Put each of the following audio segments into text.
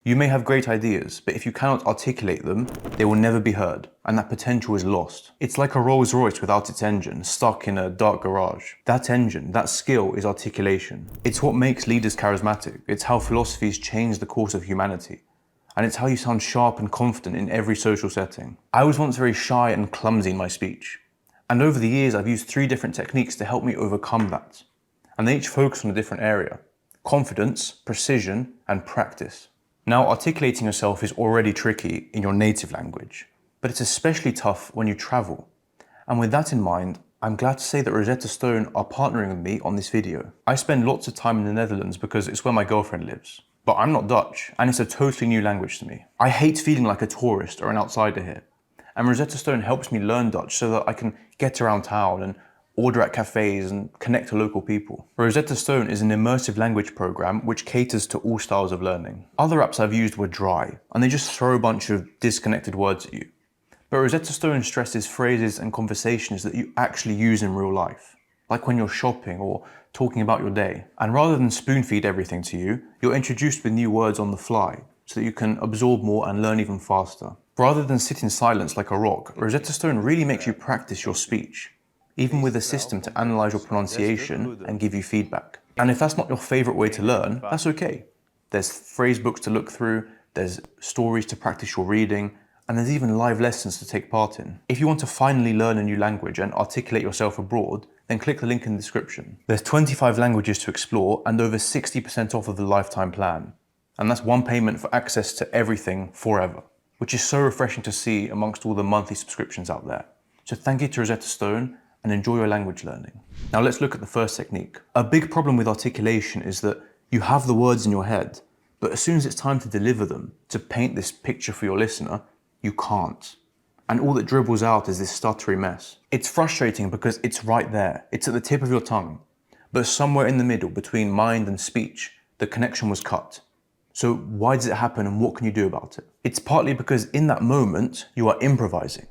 You may have great ideas, but if you cannot articulate them, they will never be heard, and that potential is lost. It's like a Rolls Royce without its engine, stuck in a dark garage. That engine, that skill is articulation. It's what makes leaders charismatic. It's how philosophies change the course of humanity. And it's how you sound sharp and confident in every social setting. I was once very shy and clumsy in my speech. And over the years, I've used 3 different techniques to help me overcome that. And they each focus on a different area: confidence, precision, and practice. Now, articulating yourself is already tricky in your native language, but it's especially tough when you travel. And with that in mind, I'm glad to say that Rosetta Stone are partnering with me on this video. I spend lots of time in the Netherlands because it's where my girlfriend lives. But I'm not Dutch, and it's a totally new language to me. I hate feeling like a tourist or an outsider here. And Rosetta Stone helps me learn Dutch so that I can get around town and order at cafes and connect to local people. Rosetta Stone is an immersive language program which caters to all styles of learning. Other apps I've used were dry, and they just throw a bunch of disconnected words at you. But Rosetta Stone stresses phrases and conversations that you actually use in real life, like when you're shopping or talking about your day. And rather than spoon feed everything to you, you're introduced with new words on the fly so that you can absorb more and learn even faster. Rather than sit in silence like a rock, Rosetta Stone really makes you practice your speech, even with a system to analyze your pronunciation and give you feedback. And if that's not your favorite way to learn, that's okay. There's phrase books to look through, there's stories to practice your reading, and there's even live lessons to take part in. If you want to finally learn a new language and articulate yourself abroad, then click the link in the description. There's 25 languages to explore and over 60% off of the lifetime plan. And that's one payment for access to everything forever, which is so refreshing to see amongst all the monthly subscriptions out there. So thank you to Rosetta Stone and enjoy your language learning. Now let's look at the first technique. A big problem with articulation is that you have the words in your head, but as soon as it's time to deliver them, to paint this picture for your listener, you can't. And all that dribbles out is this stuttery mess. It's frustrating because it's right there. It's at the tip of your tongue. But somewhere in the middle, between mind and speech, the connection was cut. So why does it happen and what can you do about it? It's partly because in that moment, you are improvising.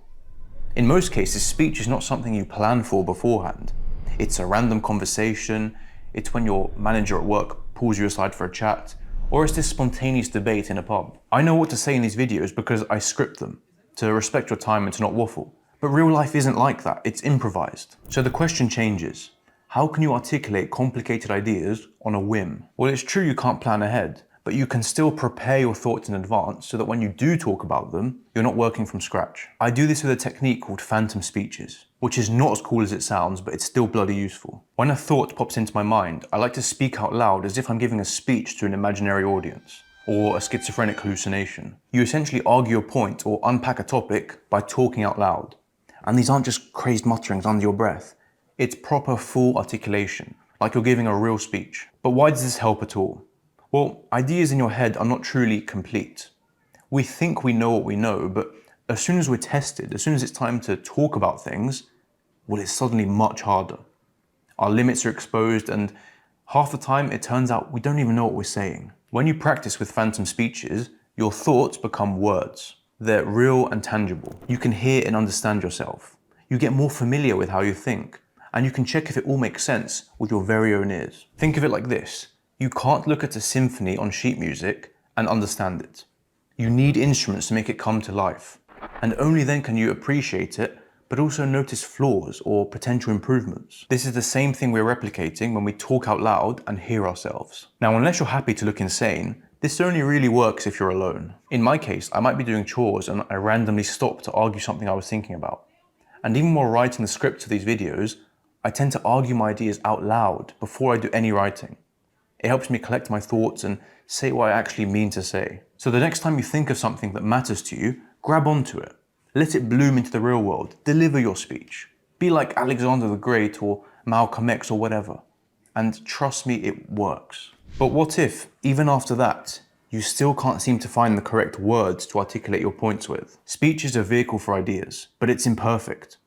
In most cases, speech is not something you plan for beforehand. It's a random conversation, it's when your manager at work pulls you aside for a chat, or it's this spontaneous debate in a pub. I know what to say in these videos because I script them, to respect your time and to not waffle. But real life isn't like that, it's improvised. So the question changes. How can you articulate complicated ideas on a whim? Well, it's true you can't plan ahead, but you can still prepare your thoughts in advance so that when you do talk about them, you're not working from scratch. I do this with a technique called phantom speeches, which is not as cool as it sounds, but it's still bloody useful. When a thought pops into my mind, I like to speak out loud as if I'm giving a speech to an imaginary audience, or a schizophrenic hallucination. You essentially argue a point or unpack a topic by talking out loud. And these aren't just crazed mutterings under your breath. It's proper full articulation, like you're giving a real speech. But why does this help at all? Well, ideas in your head are not truly complete. We think we know what we know, but as soon as we're tested, as soon as it's time to talk about things, well, it's suddenly much harder. Our limits are exposed, and half the time it turns out we don't even know what we're saying. When you practice with phantom speeches, your thoughts become words. They're real and tangible. You can hear and understand yourself. You get more familiar with how you think, and you can check if it all makes sense with your very own ears. Think of it like this. You can't look at a symphony on sheet music and understand it. You need instruments to make it come to life. And only then can you appreciate it, but also notice flaws or potential improvements. This is the same thing we're replicating when we talk out loud and hear ourselves. Now, unless you're happy to look insane, this only really works if you're alone. In my case, I might be doing chores and I randomly stop to argue something I was thinking about. And even while writing the script to these videos, I tend to argue my ideas out loud before I do any writing. It helps me collect my thoughts and say what I actually mean to say. So the next time you think of something that matters to you, grab onto it. Let it bloom into the real world. Deliver your speech. Be like Alexander the Great or Malcolm X or whatever. And trust me, it works. But what if, even after that, you still can't seem to find the correct words to articulate your points with? Speech is a vehicle for ideas, but it's imperfect.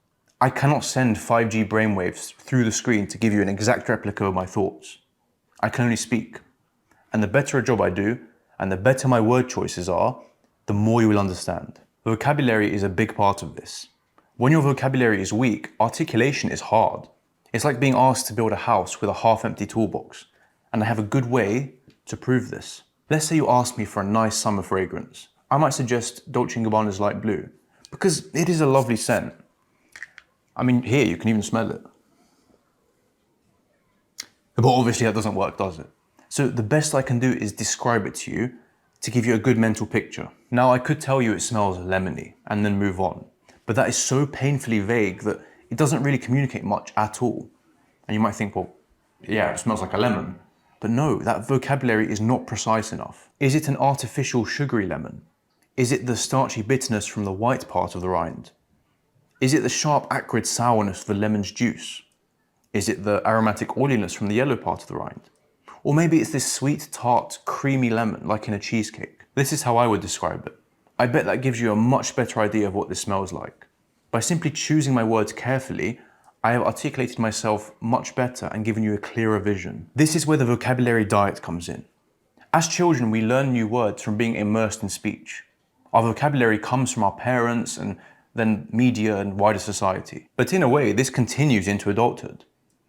I cannot send 5G brainwaves through the screen to give you an exact replica of my thoughts. I can only speak. And the better a job I do, and the better my word choices are, the more you will understand. Vocabulary is a big part of this. When your vocabulary is weak, articulation is hard. It's like being asked to build a house with a half-empty toolbox. And I have a good way to prove this. Let's say you ask me for a nice summer fragrance. I might suggest Dolce & Gabbana's Light Blue, because it is a lovely scent. I mean, here, you can even smell it. But obviously that doesn't work, does it? So the best I can do is describe it to you to give you a good mental picture. Now, I could tell you it smells lemony and then move on, but that is so painfully vague that it doesn't really communicate much at all. And you might think, well, yeah, it smells like a lemon. But no, that vocabulary is not precise enough. Is it an artificial sugary lemon? Is it the starchy bitterness from the white part of the rind? Is it the sharp, acrid sourness of the lemon's juice? Is it the aromatic oiliness from the yellow part of the rind? Or maybe it's this sweet, tart, creamy lemon, like in a cheesecake. This is how I would describe it. I bet that gives you a much better idea of what this smells like. By simply choosing my words carefully, I have articulated myself much better and given you a clearer vision. This is where the vocabulary diet comes in. As children, we learn new words from being immersed in speech. Our vocabulary comes from our parents and then media and wider society. But in a way, this continues into adulthood.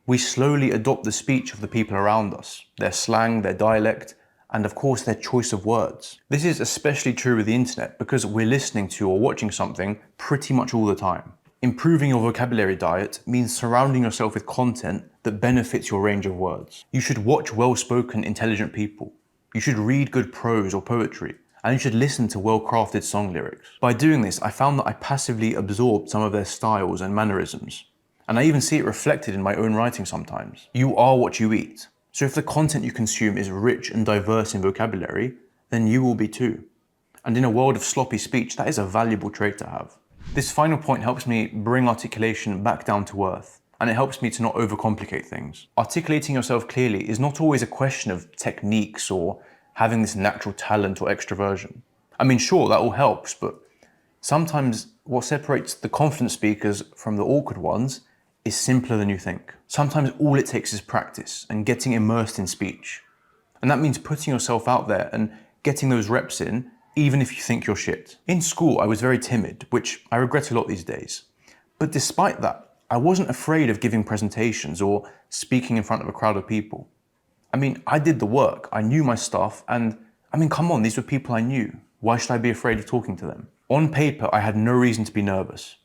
We slowly adopt the speech of the people around us, their slang, their dialect, and of course their choice of words. This is especially true with the internet because we're listening to or watching something pretty much all the time. Improving your vocabulary diet means surrounding yourself with content that benefits your range of words. You should watch well-spoken, intelligent people. You should read good prose or poetry, and you should listen to well-crafted song lyrics. By doing this, I found that I passively absorbed some of their styles and mannerisms. And I even see it reflected in my own writing sometimes. You are what you eat. So if the content you consume is rich and diverse in vocabulary, then you will be too. And in a world of sloppy speech, that is a valuable trait to have. This final point helps me bring articulation back down to earth, and it helps me to not overcomplicate things. Articulating yourself clearly is not always a question of techniques or having this natural talent or extroversion. I mean, sure, that all helps, but sometimes what separates the confident speakers from the awkward ones is simpler than you think. Sometimes all it takes is practice and getting immersed in speech. And that means putting yourself out there and getting those reps in, even if you think you're shit. In school, I was very timid, which I regret a lot these days. But despite that, I wasn't afraid of giving presentations or speaking in front of a crowd of people. I mean, I did the work, I knew my stuff, and I mean, come on, these were people I knew. Why should I be afraid of talking to them? On paper, I had no reason to be nervous.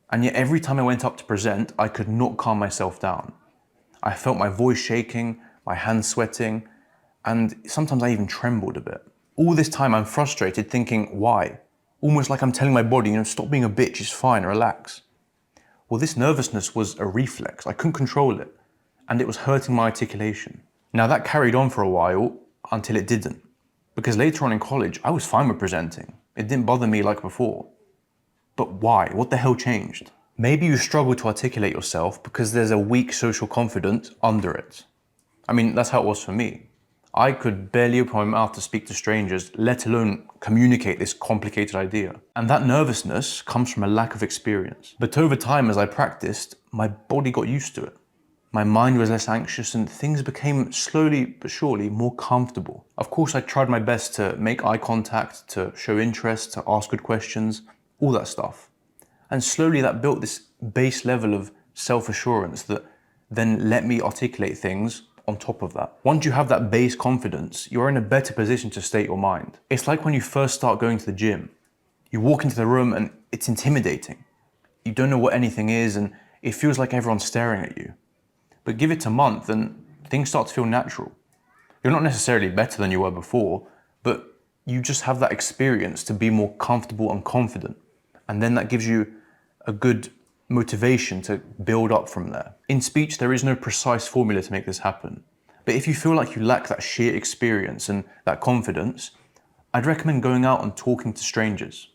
And yet every time I went up to present, I could not calm myself down. I felt my voice shaking, my hands sweating, and sometimes I even trembled a bit. All this time I'm frustrated thinking, why? Almost like I'm telling my body, stop being a bitch, it's fine, relax. Well, this nervousness was a reflex, I couldn't control it, and it was hurting my articulation. Now that carried on for a while, until it didn't. Because later on in college, I was fine with presenting. It didn't bother me like before. But why? What the hell changed? Maybe you struggle to articulate yourself because there's a weak social confidence under it. I mean, that's how it was for me. I could barely open my mouth to speak to strangers, let alone communicate this complicated idea. And that nervousness comes from a lack of experience. But over time, as I practiced, my body got used to it. My mind was less anxious and things became slowly but surely more comfortable. Of course, I tried my best to make eye contact, to show interest, to ask good questions, all that stuff. And slowly that built this base level of self-assurance that then let me articulate things on top of that. Once you have that base confidence, you're in a better position to state your mind. It's like when you first start going to the gym. You walk into the room and it's intimidating. You don't know what anything is and it feels like everyone's staring at you. But give it a month and things start to feel natural. You're not necessarily better than you were before, but you just have that experience to be more comfortable and confident. And then that gives you a good motivation to build up from there. In speech, there is no precise formula to make this happen. But if you feel like you lack that sheer experience and that confidence, I'd recommend going out and talking to strangers.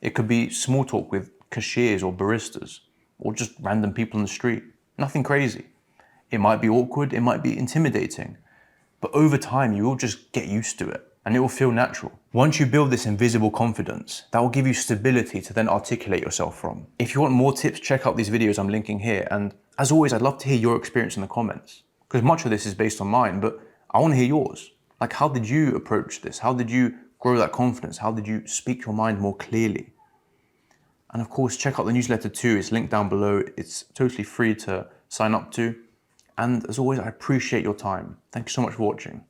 It could be small talk with cashiers or baristas, or just random people on the street. Nothing crazy. It might be awkward, it might be intimidating, but over time you will just get used to it and it will feel natural. Once you build this invisible confidence, that will give you stability to then articulate yourself from. If you want more tips, check out these videos I'm linking here. And as always, I'd love to hear your experience in the comments, because much of this is based on mine, but I want to hear yours. Like, how did you approach this? How did you grow that confidence? How did you speak your mind more clearly? And of course, check out the newsletter too. It's linked down below. It's totally free to sign up to. And as always, I appreciate your time. Thank you so much for watching.